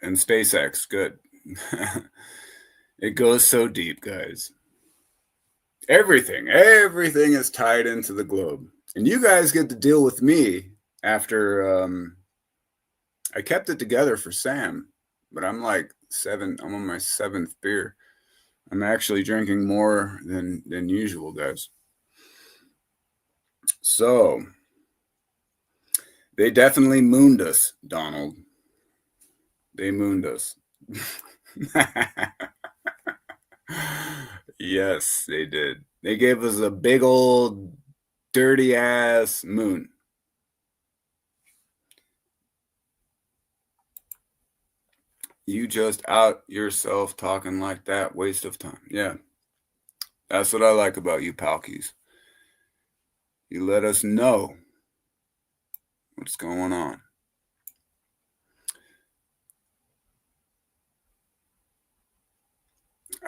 And SpaceX, good. It goes so deep, guys. Everything is tied into the globe. And you guys get to deal with me after I kept it together for Sam, but I'm on my seventh beer. I'm actually drinking more than usual, guys. So they definitely mooned us, Donald. They mooned us. Yes, they did. They gave us a big old dirty ass moon. You just out yourself talking like that. Waste of time. Yeah. That's what I like about you, Palkies. You let us know what's going on.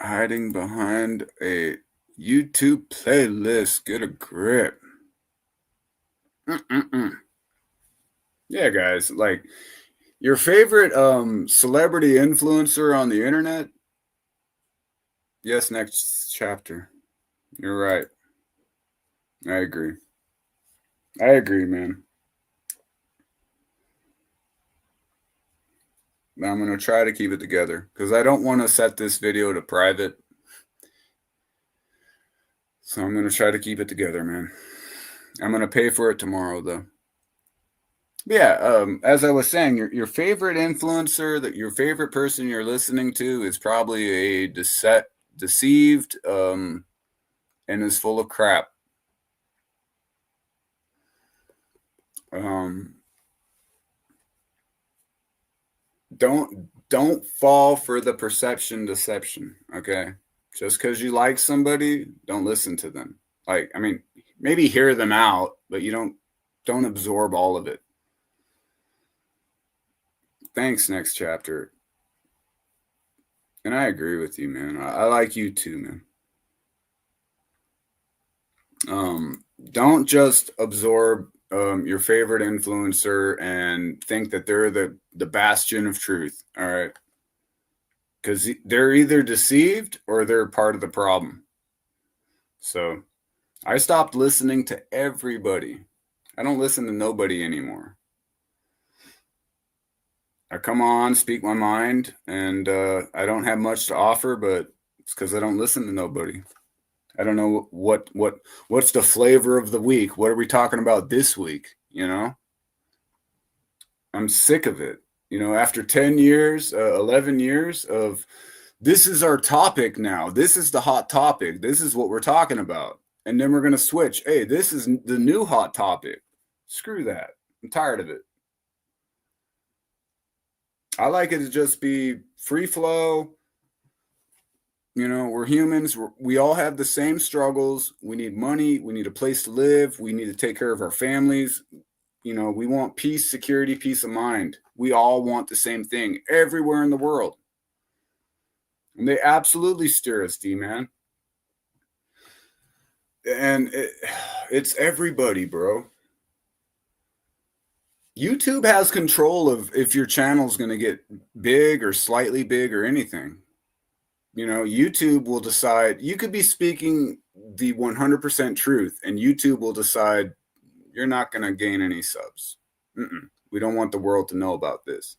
Hiding behind a YouTube playlist. Get a grip. Yeah, guys. Like your favorite celebrity influencer on the internet. Yes, next chapter. You're right. I agree. I agree, man. I'm going to try to keep it together because I don't want to set this video to private. So I'm going to try to keep it together, man. I'm going to pay for it tomorrow, though. Yeah, as I was saying, your favorite influencer, that your favorite person you're listening to is probably a deceived and is full of crap. Don't fall for the perception deception, okay? Just because you like somebody, don't listen to them. Like, I mean, maybe hear them out, but you don't absorb all of it. Thanks, next chapter. And I agree with you, man. I like you too, man. Don't just absorb your favorite influencer and think that they're the bastion of truth. All right, because they're either deceived or they're part of the problem. So I stopped listening to everybody. I don't listen to nobody anymore. I come on, speak my mind, and I don't have much to offer, but it's because I don't listen to nobody. I don't know what's the flavor of the week. What are we talking about this week? You know, I'm sick of it. You know, after 10 years, 11 years of this is our topic now. This is the hot topic. This is what we're talking about. And then we're going to switch. Hey, this is the new hot topic. Screw that. I'm tired of it. I like it to just be free flow. You know, we're humans. We all have the same struggles. We need money. We need a place to live. We need to take care of our families. You know, we want peace, security, peace of mind. We all want the same thing everywhere in the world. And they absolutely steer us, D-man. And it's everybody, bro. YouTube has control of if your channel's going to get big or slightly big or anything. You know, YouTube will decide. You could be speaking the 100% truth, and YouTube will decide you're not going to gain any subs. We don't want the world to know about this.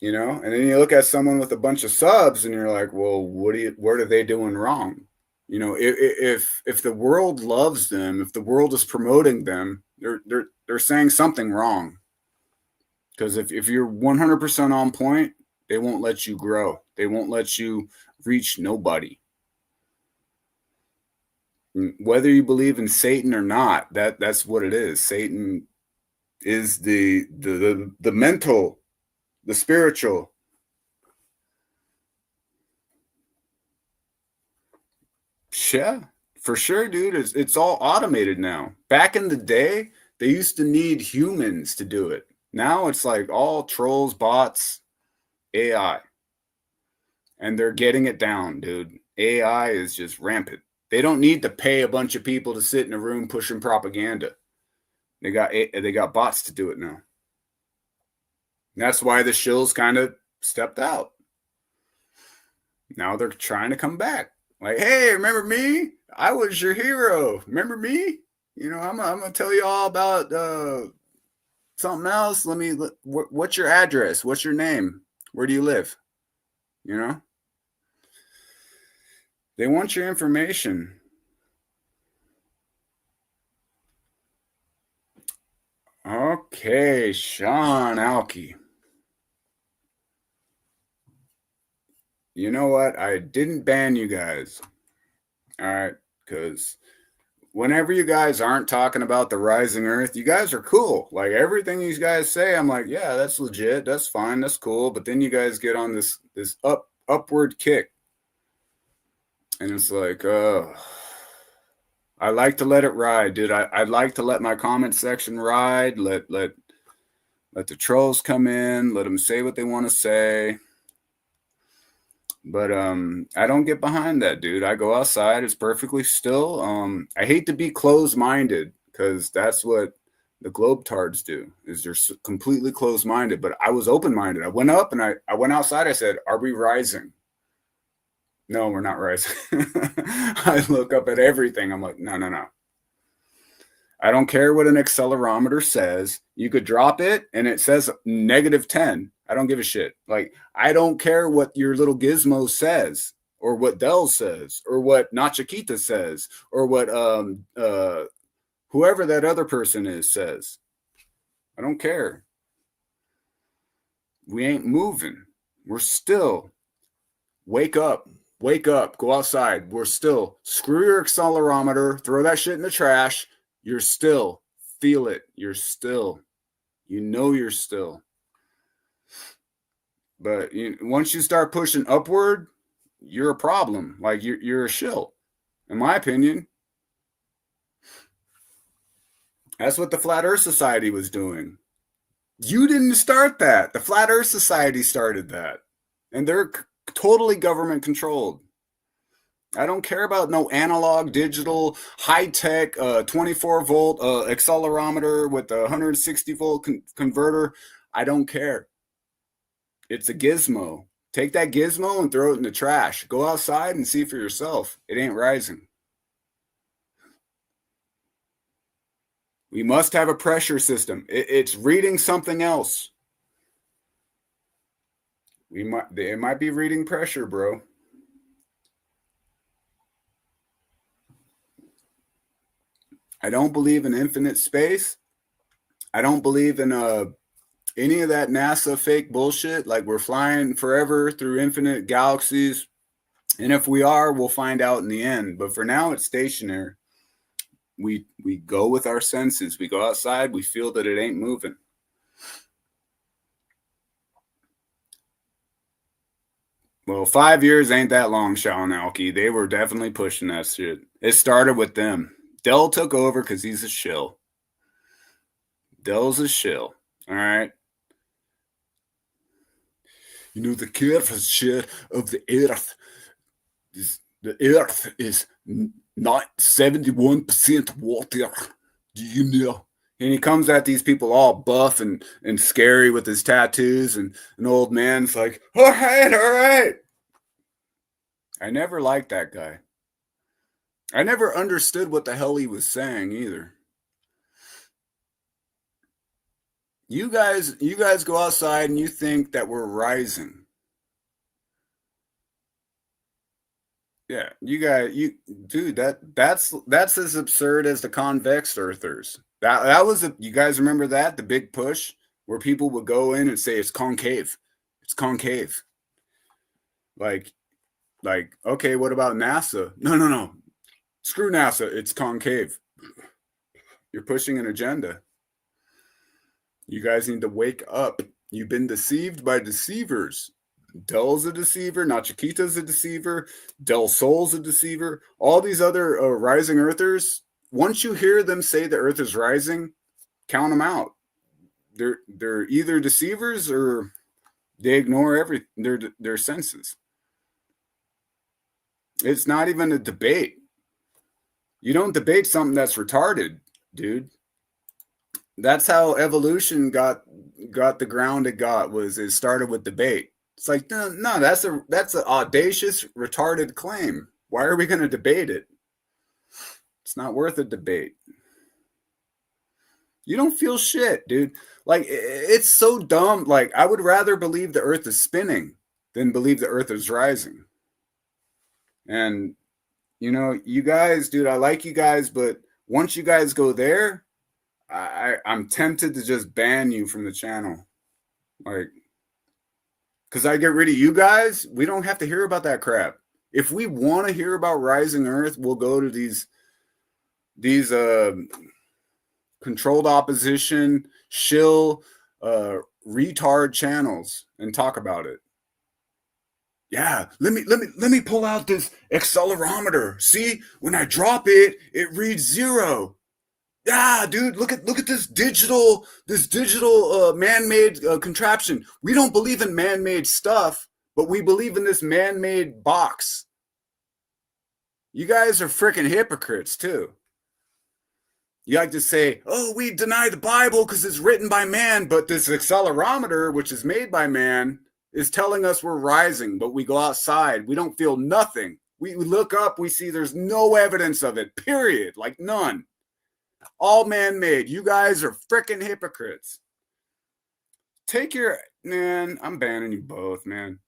You know, and then you look at someone with a bunch of subs, and you're like, well, what are they doing wrong? You know, if the world loves them, if the world is promoting them, they're saying something wrong. Because if you're 100% on point, they won't let you grow. They won't let you reach nobody. Whether you believe in Satan or not, that's what it is. Satan is the mental, the spiritual. Yeah, for sure, dude. It's all automated now. Back in the day, they used to need humans to do it. Now it's like all trolls, bots, AI. And they're getting it down, dude. AI is just rampant. They don't need to pay a bunch of people to sit in a room pushing propaganda. They got bots to do it now. And that's why the shills kind of stepped out. Now they're trying to come back. Like, hey, remember me? I was your hero. Remember me? I'm gonna tell you all about something else. What's your address? What's your name? Where do you live? They want your information. Okay, Sean Alkey. You know what? I didn't ban you guys. All right, because whenever you guys aren't talking about the rising earth, you guys are cool. Like everything you guys say, I'm like, yeah, that's legit. That's fine. That's cool. But then you guys get on this upward kick. And it's like, I like to let it ride, dude. I'd like to let my comment section ride. Let the trolls come in. Let them say what they want to say. But I don't get behind that, dude. I go outside. It's perfectly still. I hate to be closed-minded because that's what the globetards do. Is they're completely closed-minded. But I was open-minded. I went up and I went outside. I said, "Are we rising?" No, we're not rising. I look up at everything. I'm like, no. I don't care what an accelerometer says. You could drop it and it says -10. I don't give a shit. Like, I don't care what your little gizmo says or what Dell says or what Nachikita says or what whoever that other person is says. I don't care. We ain't moving. We're still. Wake up. Wake up. Go outside. We're still. Screw your accelerometer. Throw that shit in the trash. You're still. Feel it. You're still. You're still. But once you start pushing upward, you're a problem. Like you're a shill, in my opinion. That's what the Flat Earth Society was doing. You didn't start that. The Flat Earth Society started that. And they're totally government controlled. I don't care about no analog, digital, high-tech, 24-volt accelerometer with a 160-volt converter. I don't care. It's a gizmo. Take that gizmo and throw it in the trash. Go outside and see for yourself. It ain't rising. We must have a pressure system. It's reading something else. It might be reading pressure, bro. I don't believe in infinite space. I don't believe in any of that NASA fake bullshit. Like we're flying forever through infinite galaxies. And if we are, we'll find out in the end. But for now, it's stationary. We go with our senses. We go outside. We feel that it ain't moving. Well, 5 years ain't that long, Sean Alkey. They were definitely pushing that shit. It started with them. Dell took over because he's a shill. Dell's a shill. All right. The curvature of the earth is not 71% water. Do you know? And he comes at these people all buff and scary with his tattoos, and an old man's like, all right. I never liked that guy. I never understood what the hell he was saying either. You guys go outside and you think that we're rising. Yeah, dude, that's as absurd as the convex earthers. That was you guys remember that, the big push where people would go in and say it's concave. It's concave. Like okay, what about NASA? No. Screw NASA, it's concave. You're pushing an agenda. You guys need to wake up. You've been deceived by deceivers. Dell's a deceiver. Nachikita's a deceiver. Del Sol's a deceiver. All these other rising earthers, once you hear them say the earth is rising, count them out. They're either deceivers or they ignore their senses. It's not even a debate. You don't debate something that's retarded, dude. That's how evolution got the ground it got. Was it started with debate? It's like no, that's an audacious, retarded claim. Why are we going to debate it? It's not worth a debate. You don't feel shit, dude. Like it's so dumb. Like I would rather believe the Earth is spinning than believe the Earth is rising. And you guys, dude, I like you guys, but once you guys go there, I'm tempted to just ban you from the channel. Like, because I get rid of you guys, we don't have to hear about that crap. If we want to hear about rising Earth, we'll go to these controlled opposition, shill, retard channels and talk about it. Yeah, let me pull out this accelerometer. See, when I drop it, it reads 0. Yeah, dude, look at this digital man-made contraption. We don't believe in man-made stuff, but we believe in this man-made box. You guys are freaking hypocrites too. You like to say, "Oh, we deny the Bible because it's written by man," but this accelerometer, which is made by man, is telling us we're rising, but we go outside, we don't feel nothing. We look up, we see there's no evidence of it, period, like none. All man-made. You guys are freaking hypocrites. Man, I'm banning you both, man.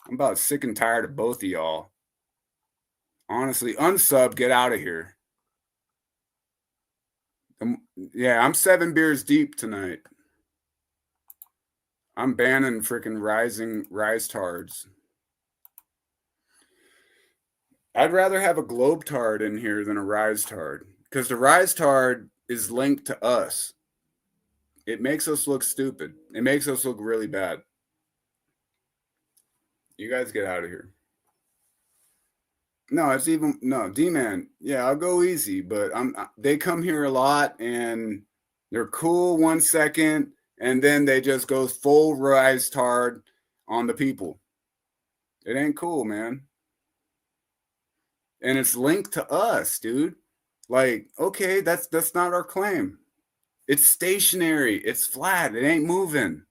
I'm about sick and tired of both of y'all. Honestly, unsub, get out of here. Yeah, I'm 7 beers deep tonight. I'm banning freaking rise tards. I'd rather have a globe tard in here than a rise tard, because the rise tard is linked to us. It makes us look stupid. It makes us look really bad. You guys get out of here. No, it's even no D-Man. Yeah, I'll go easy, but they come here a lot and they're cool 1 second, and then they just go full rise tard on the people. It ain't cool, man. And it's linked to us, dude. Like, okay, that's not our claim. It's stationary. It's flat. It ain't moving.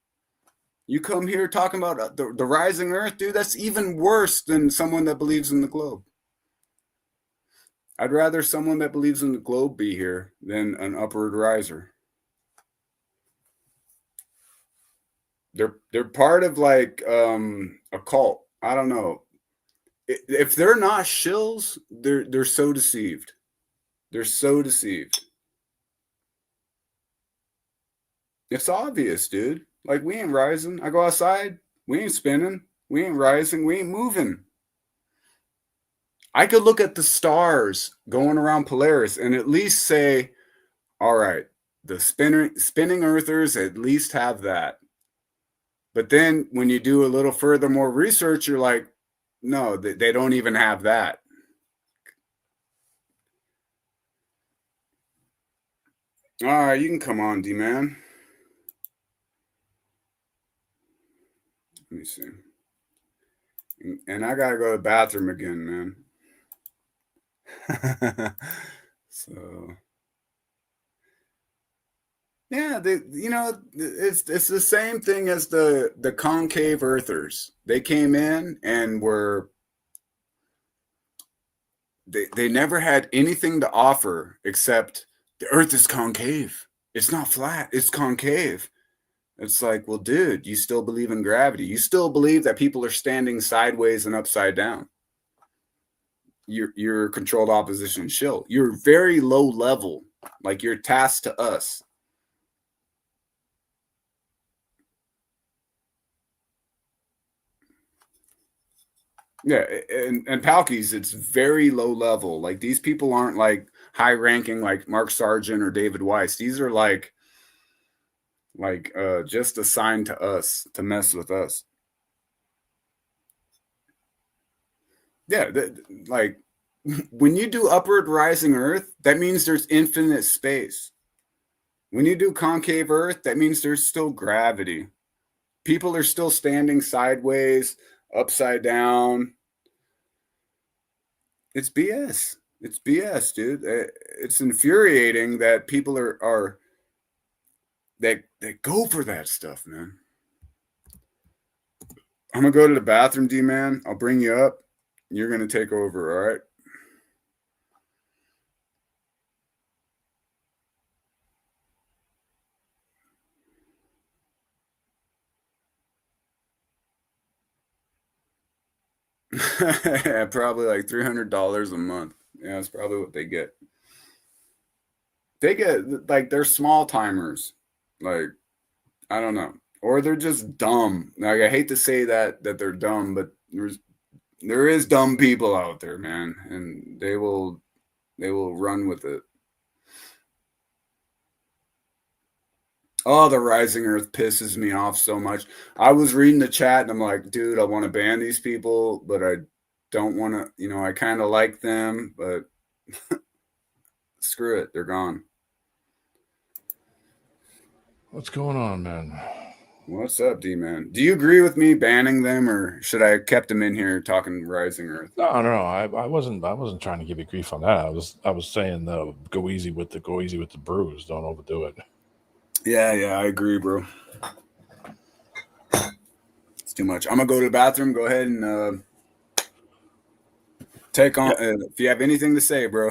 You come here talking about the rising Earth, dude. That's even worse than someone that believes in the globe. I'd rather someone that believes in the globe be here than an upward riser. They're part of like a cult. I don't know. If they're not shills, they're so deceived. They're so deceived. It's obvious, dude. Like we ain't rising. I go outside, we ain't spinning, we ain't rising, we ain't moving. I could look at the stars going around Polaris and at least say, all right, the spinning earthers at least have that. But then when you do a little further more research, you're like, no, they don't even have that. All right, you can come on, D-Man. Let me see. And I gotta go to the bathroom again, man. So yeah, it's the same thing as the concave earthers. They came in and they never had anything to offer except the earth is concave. It's not flat, it's concave. It's like, well, dude, you still believe in gravity. You still believe that people are standing sideways and upside down. You're controlled opposition shill. You're very low level. Like you're tasked to us. Yeah, and Palkies, it's very low level. Like these people aren't like high ranking like Mark Sargent or David Weiss. These are like just assigned to us to mess with us. Yeah, like when you do upward rising Earth, that means there's infinite space. When you do concave Earth, that means there's still gravity. People are still standing sideways, upside down. It's BS. It's BS, dude. It's infuriating that people are they go for that stuff, man. I'm gonna go to the bathroom, D-man. I'll bring you up. You're gonna take over, all right? Yeah, probably like $300 a month. Yeah, that's probably what they get. They get like they're small timers. Like, I don't know. Or they're just dumb. Like, I hate to say that they're dumb, but there is dumb people out there, man, and they will run with it. Oh, the Rising Earth pisses me off so much. I was reading the chat and I'm like, dude, I want to ban these people, but I don't want to, I kind of like them, but screw it, they're gone. What's going on, man? What's up, D-man? Do you agree with me banning them, or should I have kept them in here talking Rising Earth? No. I wasn't trying to give you grief on that. I was saying go easy with the brews. Don't overdo it. Yeah, I agree, bro. It's too much. I'm gonna go to the bathroom. Go ahead and take on. If you have anything to say, bro.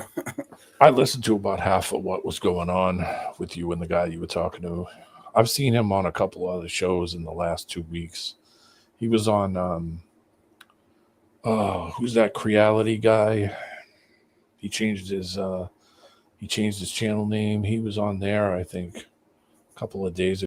I listened to about half of what was going on with you and the guy you were talking to. I've seen him on a couple other shows in the last 2 weeks. He was on who's that Creality guy? He changed his channel name. He was on there, I think, a couple of days